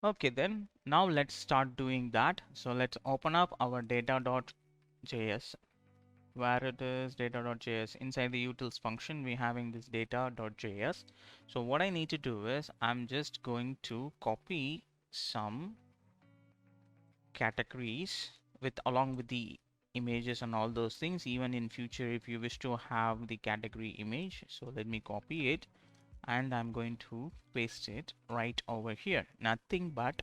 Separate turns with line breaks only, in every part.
Okay, then now let's start doing that. So let's open up our data.js. Where it is data.js, inside the utils function we having this data.js. So what I need to do is I'm just going to copy some categories with along with the images and all those things, even in future if you wish to have the category image. So let me copy it and I'm going to paste it right over here. Nothing but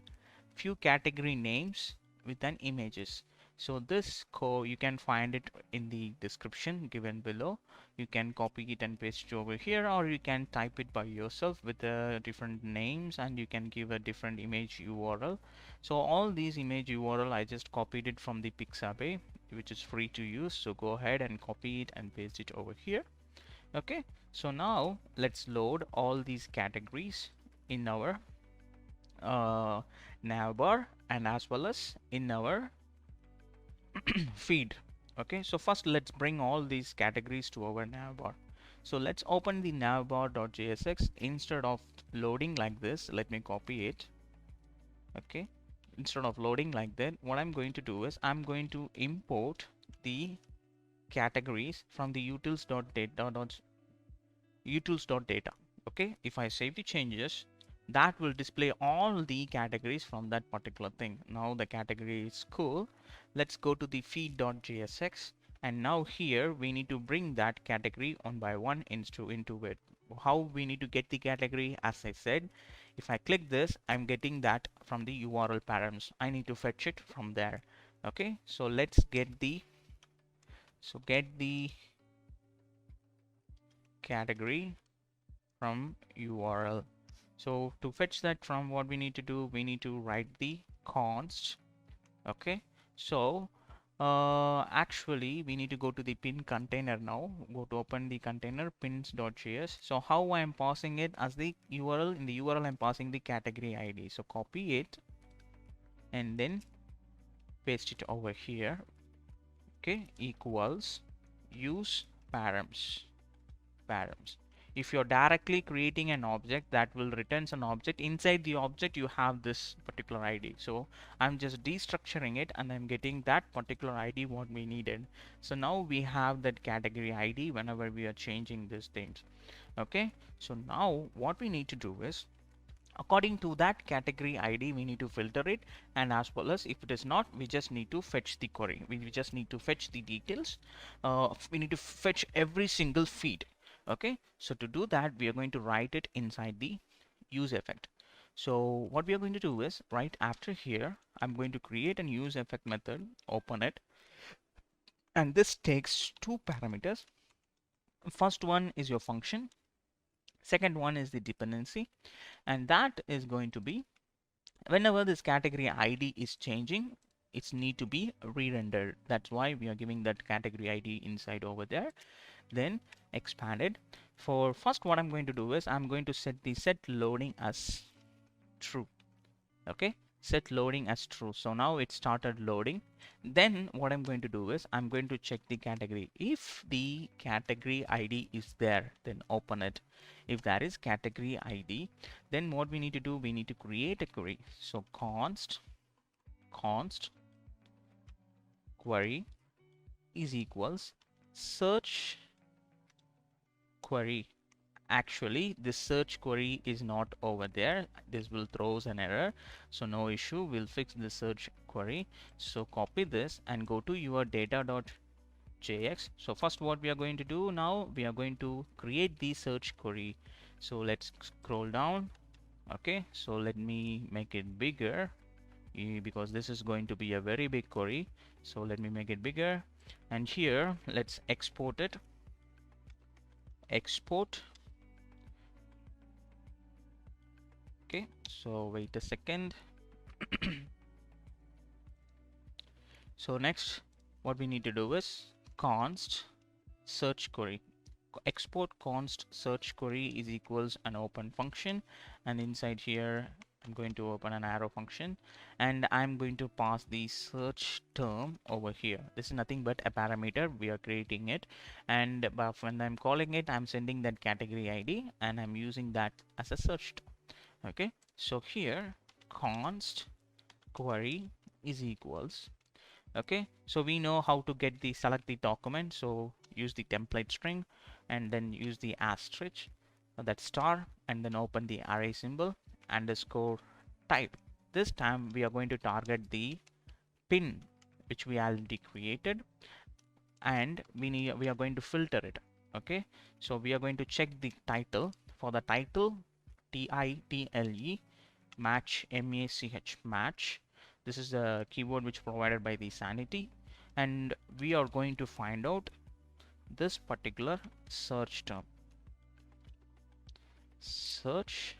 few category names with an images. So this code you can find it in the description given below. You can copy it and paste it over here, or you can type it by yourself with different names, and you can give a different image URL. So all these image URL I just copied it from the Pixabay, which is free to use. So go ahead and copy it and paste it over here. Okay, so now let's load all these categories in our navbar and as well as in our feed. Okay, so first let's bring all these categories to our navbar. So let's open the navbar.jsx. Instead of loading like this, let me copy it. Okay, instead of loading like that, what I'm going to do is I'm going to import the categories from the utils.data. Okay, if I save the changes, that will display all the categories from that particular thing. Now the category is cool. Let's go to the feed.jsx, and now here we need to bring that category one by one into it. How we need to get the category, as I said, if I click this, I'm getting that from the URL params. I need to fetch it from there. Okay, so let's get the category from URL. So to fetch that from, what we need to do, we need to write the const. Okay, so actually we need to go to the pin container now. Go to open the container pins.js. So how I am passing it as the URL, in the URL I'm passing the category ID. So copy it and then paste it over here. Okay, equals use params. If you're directly creating an object, that will returns an object. Inside the object you have this particular ID. So I'm just destructuring it and I'm getting that particular ID what we needed. So now we have that category ID whenever we are changing these things. Okay, so now what we need to do is, according to that category ID we need to filter it, and as well as if it is not, we just need to fetch the query. We just need to fetch the details. We need to fetch every single feed. Okay, so to do that we are going to write it inside the use effect. So what we are going to do is, right after here I'm going to create an use effect method, open it, and this takes two parameters. First one is your function, second one is the dependency, and that is going to be, whenever this category ID is changing, it's need to be re-rendered. That's why we are giving that category ID inside over there. Then expanded. For first, what I'm going to do is I'm going to set the set loading as true. Okay, set loading as true. So now it started loading. Then what I'm going to do is I'm going to check the category. If the category ID is there, then open it. If there is category ID, then what we need to do, we need to create a query. So const query is equals search query. Actually this search query is not over there. This will throws an error, so no issue, we'll fix the search query. So copy this and go to your data.js. So first what we are going to do now, we are going to create the search query. So let's scroll down. Okay, so let me make it bigger, because this is going to be a very big query. So let me make it bigger, and here let's export it. Export. Okay, so wait a second. So next what we need to do is const search query. Export const search query is equals an open function, and inside here I'm going to open an arrow function, and I'm going to pass the search term over here. This is nothing but a parameter, we are creating it, and when I'm calling it, I'm sending that category ID and I'm using that as a search term. Okay, so here const query is equals. Okay, so we know how to get the select the document, so use the template string and then use the asterisk, that star, and then open the array symbol underscore type. This time we are going to target the pin which we already created, and we are going to filter it. Okay, so we are going to check the title. For the title, title match, match. This is the keyword which provided by the Sanity, and we are going to find out this particular search term. Search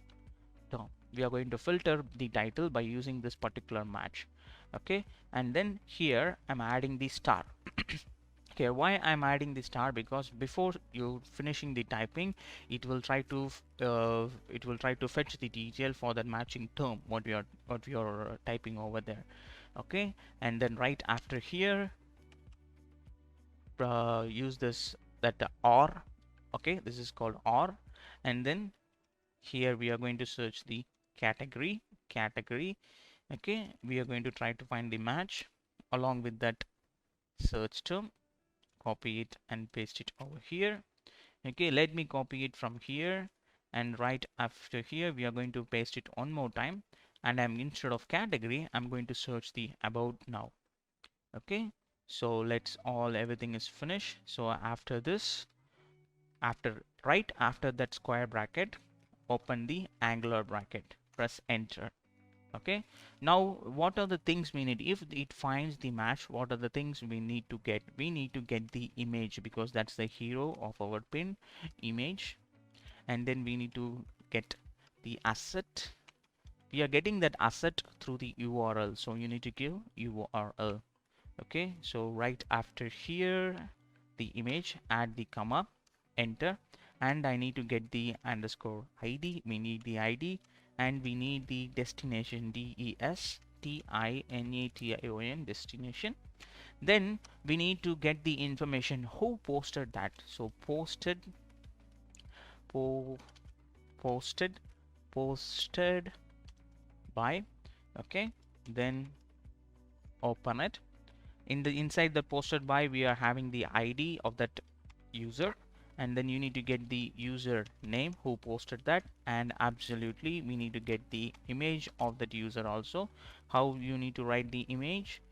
term. We are going to filter the title by using this particular match. Okay, and then here I'm adding the star. Okay, why I'm adding the star? Because before you finishing the typing, it will try to fetch the detail for that matching term what we are typing over there. Okay, and then right after here, use this that or. Okay, this is called or, and then here we are going to search the category. Okay, we are going to try to find the match along with that search term. Copy it and paste it over here. Okay, let me copy it from here, and right after here we are going to paste it one more time, and I'm instead of category I'm going to search the about now. Okay, so let's all everything is finished. So after this, right after that square bracket, open the angular bracket, press enter. Okay, now what are the things we need? If it finds the match, what are the things we need to get? We need to get the image, because that's the hero of our pin image, and then we need to get the asset. We are getting that asset through the URL, so you need to give URL. Okay, so right after here, the image, add the comma, enter, and I need to get the underscore ID. We need the ID, and we need the destination, destination, destination. Then we need to get the information who posted that. So posted, po posted, posted by. Okay, then open it. In the inside the posted by, we are having the ID of that user, and then you need to get the user name who posted that, and absolutely we need to get the image of that user also. How you need to write the image?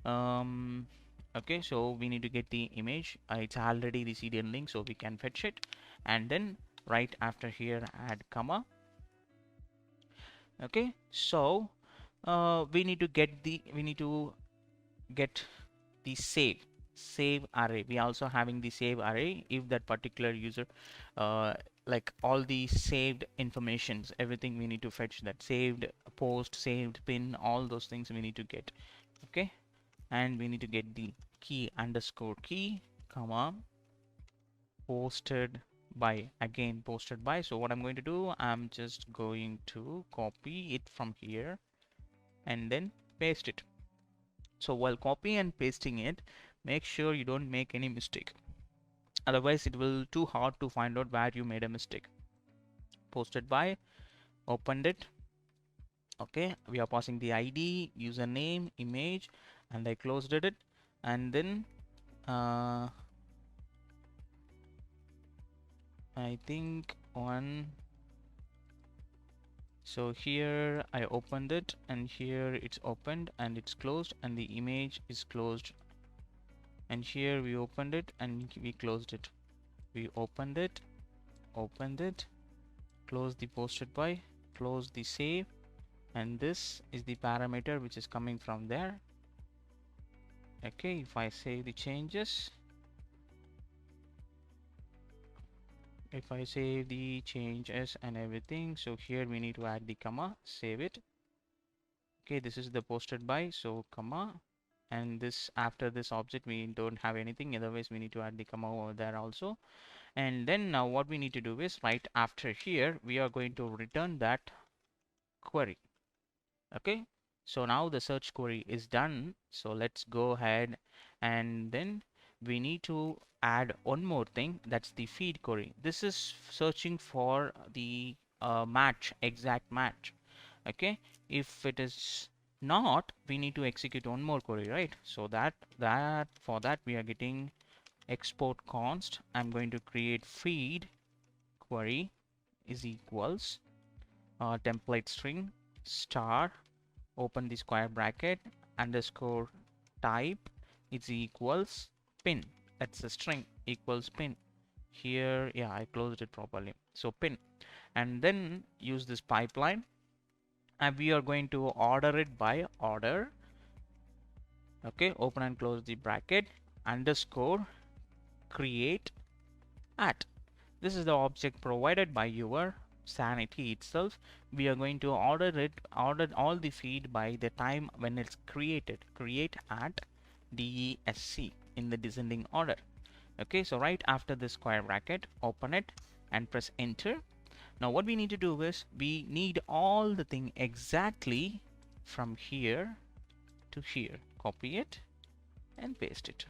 Okay, so we need to get the image. It's already the CDN link, so we can fetch it, and then right after here add comma. Okay, so we need to get the save array. We also having the save array. If that particular user like all the saved informations, everything we need to fetch that saved post, saved pin, all those things we need to get. Okay, and we need to get the key underscore key comma posted by, again posted by. So what I'm going to do, I'm just going to copy it from here and then paste it. So while copy and pasting it, make sure you don't make any mistake. Otherwise, it will too hard to find out where you made a mistake. Posted by, opened it. Okay, we are passing the ID, username, image, and I closed it. And then I think one. So here I opened it, and here it's opened and it's closed, and the image is closed. And here we opened it and we closed it. We opened it, close the posted by, close the save, and this is the parameter which is coming from there. Okay, if I save the changes, and everything, so here we need to add the comma, save it. Okay, this is the posted by, so comma, and this after this object we don't have anything, otherwise we need to add the comma over there also. And then now what we need to do is right after here we are going to return that query. Okay, so now the search query is done. So let's go ahead, and then we need to add one more thing, that's the feed query. This is searching for the exact match. Okay, if it is not, we need to execute one more query, right? So for that we are getting export const. I'm going to create feed query is equals template string star, open the square bracket, underscore type is equals pin. That's a string equals pin. Here, yeah, I closed it properly. So pin, and then use this pipeline, and we are going to order it by order. Okay, open and close the bracket, underscore create at. This is the object provided by your Sanity itself. We are going to order all the feed by the time when it's created. Create at DESC in the descending order. Okay, so right after the square bracket, open it and press enter. Now what we need to do is we need all the thing exactly from here to here. Copy it and paste it,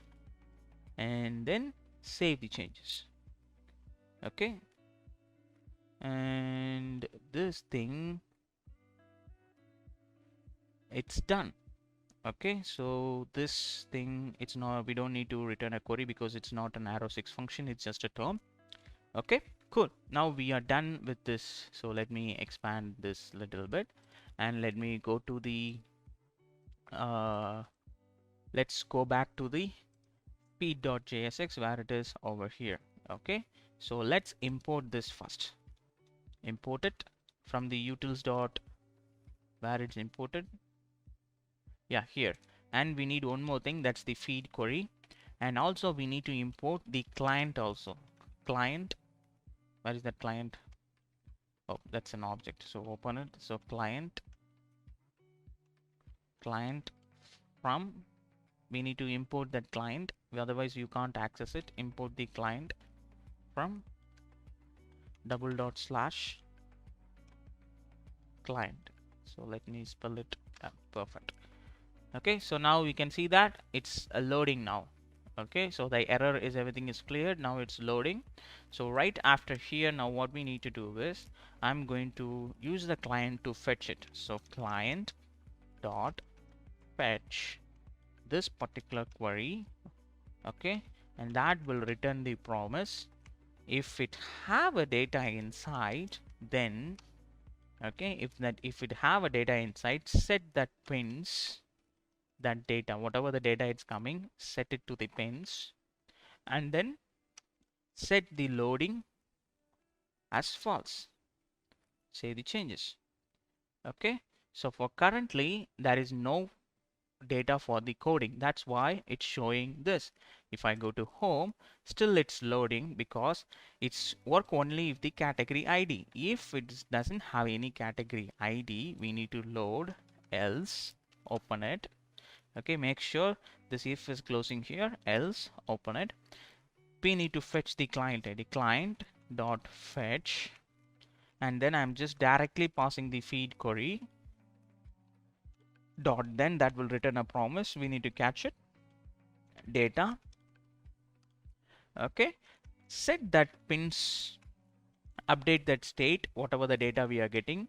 and then save the changes. Okay, and this thing, it's done. Okay, so this thing, it's not, we don't need to return a query because it's not an arrow 6 function, it's just a term. Okay, cool. Now we are done with this. So let me expand this little bit, and let me go to the let's go back to the p.jsx where it is over here. Okay, so let's import this first. Import it from the utils dot where it's imported. Yeah, here. And we need one more thing, that's the feed query. And also we need to import the client also. Client, where is that client? Oh, that's an object. So open it. So client from, we need to import that client, otherwise you can't access it. Import the client from double dot slash client. So let me spell it. Perfect. Okay, so now we can see that it's loading now. Okay, so the error is everything is cleared. Now it's loading. So right after here, now what we need to do is I'm going to use the client to fetch it. So client dot fetch this particular query. Okay, and that will return the promise. If it have a data inside, then okay, if it have a data inside, set that pins that data, whatever the data it's coming, set it to the pins, and then set the loading as false. Save the changes. Okay, so for currently there is no data for the coding, that's why it's showing this. If I go to home, still it's loading because it's work only if the category ID. If it doesn't have any category ID, we need to load else. Open it. Okay, make sure this if is closing here, else open it. We need to fetch the client ID, client dot fetch, and then I'm just directly passing the feed query dot, then that will return a promise. We need to catch it, data. Okay, set that pins, update that state, whatever the data we are getting,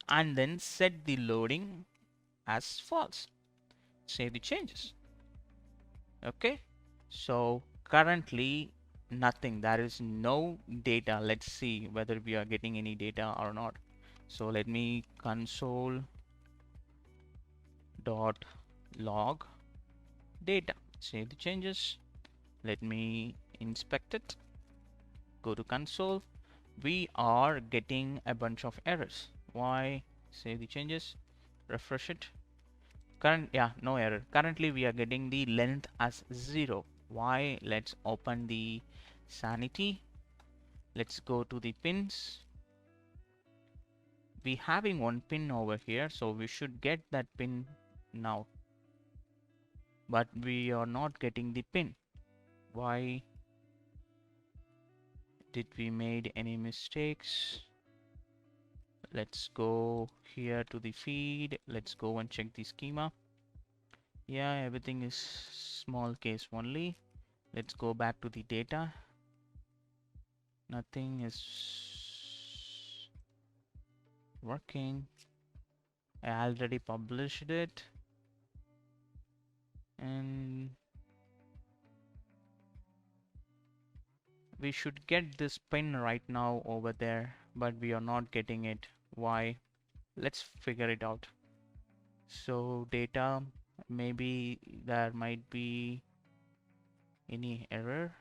and then set the loading as false. Save the changes. Okay, so currently nothing, there is no data. Let's see whether we are getting any data or not. So let me console dot log data, save the changes. Let me inspect it, go to console. We are getting a bunch of errors. Why? Save the changes, refresh it. Current, yeah, no error. Currently we are getting the length as 0. Why? Let's open the Sanity. Let's go to the pins. We having one pin over here, so we should get that pin now, but we are not getting the pin. Why? Did we made any mistakes? Let's go here to the feed. Let's go and check the schema. Yeah, everything is small case only. Let's go back to the data. Nothing is working. I already published it, and we should get this pin right now over there, but we are not getting it. Why? Let's figure it out. So data, maybe there might be any error.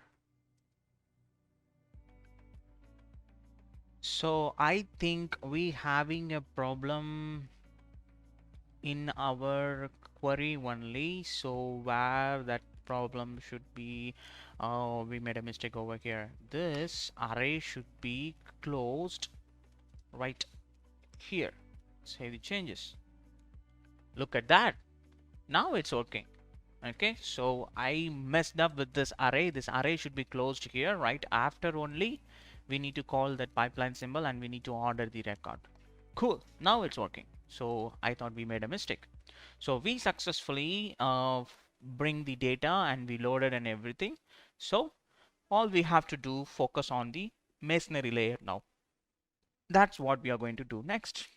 So I think we having a problem in our query only. So where that problem should be, oh, we made a mistake over here. This array should be closed right here. Save the changes. Look at that. Now it's working. Okay, so I messed up with this array. This array should be closed here, right after only we need to call that pipeline symbol and we need to order the record. Cool, now it's working. So I thought we made a mistake. So we successfully bring the data and we loaded and everything. So all we have to do, focus on the masonry layer now. That's what we are going to do next.